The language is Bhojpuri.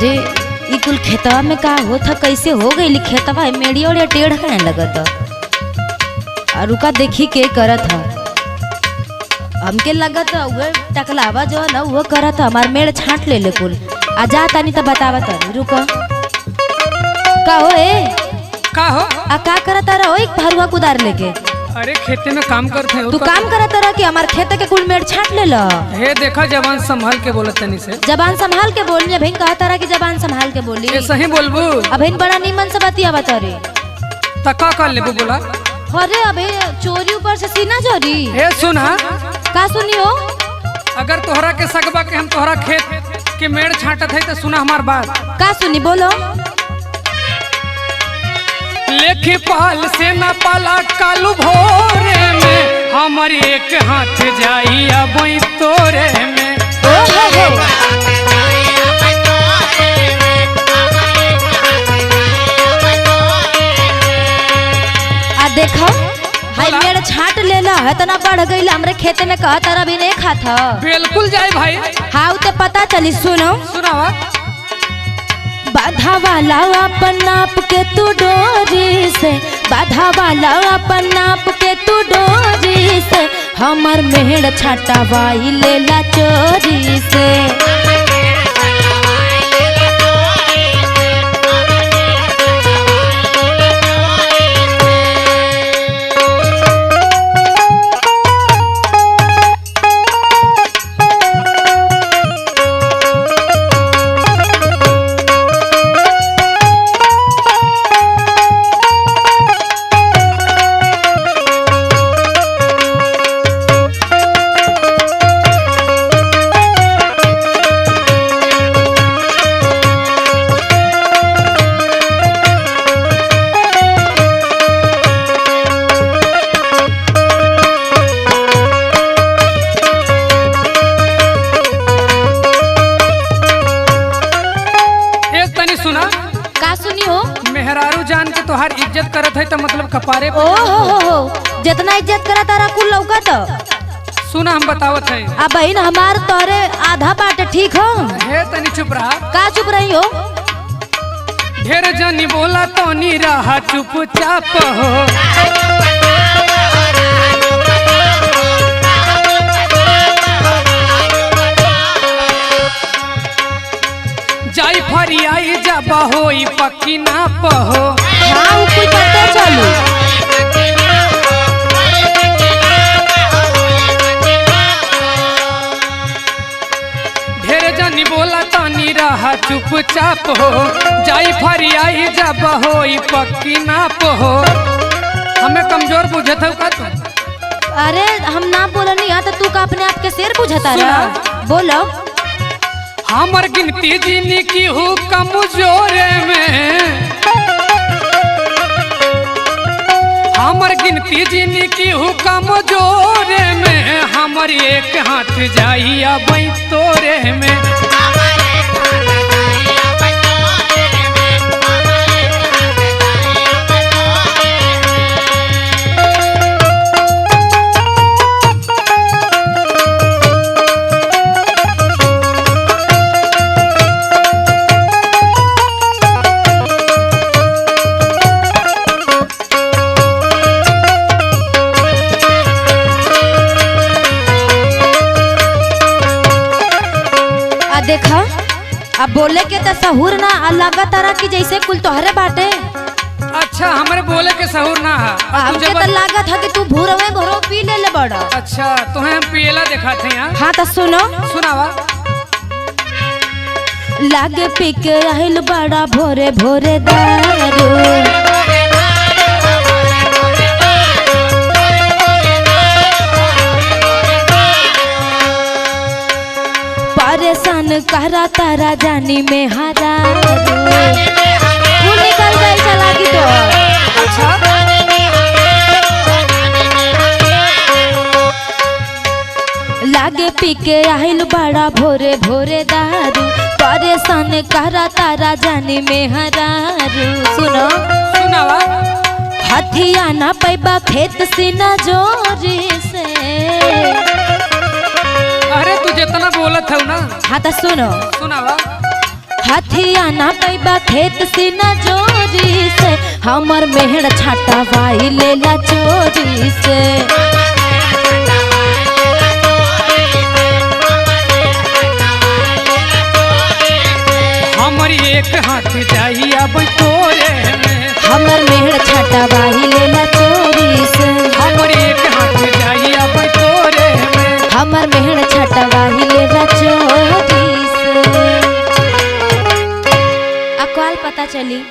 अरे ई कुल खेतवा में का होता कैसे हो गई खेतवा मेड़ी और टेढ़ है लगत और रुका देखी के करत है हमके लगत उहे टकलावा जो ना वो करत हमार मेड़ छाट ले कुल आ जा तानी तो बतावत रुको का हो का हो आ का करत रहो एक भरुआ कुदार लेके। अरे खेते में काम करते हैं तू काम करत रह कि हमार खेत के कुल मेड़ छाट ले ला। हे देखा जबान संभाल के बोलत तनी से। जबान संभाल के बोलनी बहन कहा तारा की जबान संभाल के बोली ये सही बोलबू अबहिन बड़ा नीमन से बतिया बतारे तका कर लेबू बोला। अरे अबे चोरी ऊपर से सीना चोरी हे सुना का सुनी हो अगर तोहरा के सकबा के हम तोहरा खेत के मेड़ छाटत है तो सुना हमार बात का सुनी बोलो। लेखी पाल से न पाला कालू भोरे में हमर एक हाथ जाई अब तोरे में। ओ हो आ देखो हाय मेड़ छाट लेला है तना बढ़ गई हमरे खेते में कहा तारा भी नहीं खाता बिल्कुल जाए भाई। हाँ ते पता चली सुनो सुनावा बाधा वाला अपन नाप के तू डोरी से बाधा वाला अपन नाप के तू डोरी से हमर मेड़ छाटावाई लेला चोरी से। मेहरारू जान के तोहार इज्जत करत है तो मतलब कपारे ओ हो जितना इज्जत करा तारा कुल लौकत सुना हम बतावत है। अब बहन हमार तोरे आधा बाटे ठीक हो हे तनी चुप रहा का चुप रही हो ढेर जनी बोला तो नी रहा चुपचाप हो। जाई फरियाई जबा होई पक्की ना पहो। हाँ कुछ पता चलो ढेर जनी बोला तानी रहा चुपचाप हो। जाई फरियाई जबा होई पक्की ना पहो। हमें कमजोर बुझत हो का तू? अरे हम ना बोलनी यहाँ तो तू का अपने आप के शेर बुझता रहा बोलो। हमर गिनती जीनी की हूँ कमजोरे में हमर गिनती जीनी की हूँ कमजोरे में हमर एक हाथ जाई अब तोरे में। देखा अब बोले के तो सहूर ना लगा तारा की जैसे कुल तोहरे बाटे। अच्छा हमारे बोले के सहूर ना है हमके तो लागत है कि तू भूरवे भरो पी ले बड़ा। अच्छा तुम्हें हम पियला देखा थे यहाँ। हाँ तो सुनो सुनावा लागे पी के रहल बड़ा भोरे भोरे दारू परेशान करा तारा जानी में हरा निकल जाए चला की तो। अच्छा लागे पी के आहिल बड़ा भोरे भोरे दारू परेशान करा तारा जानी में हरारू। सुनो सुनावा हथिया ना पैबा खेत से न जोरी से। अरे तू जितना बोलत है ना। हाँ तो सुनो सुनावा हाथिया ना पैबा खेत से न जोरी से, हमर मेहड़ छाटा भाई लेला चोरी से। हमर एक हाथ जाई अब तोरे में, हमर मेहड़ छाटा भाई लेला चोरी से। हमर एक हाथ जाई अब तोरे में, हमर मेहड़ छाटा भाई लेला चोरी से। अकवाल पता चली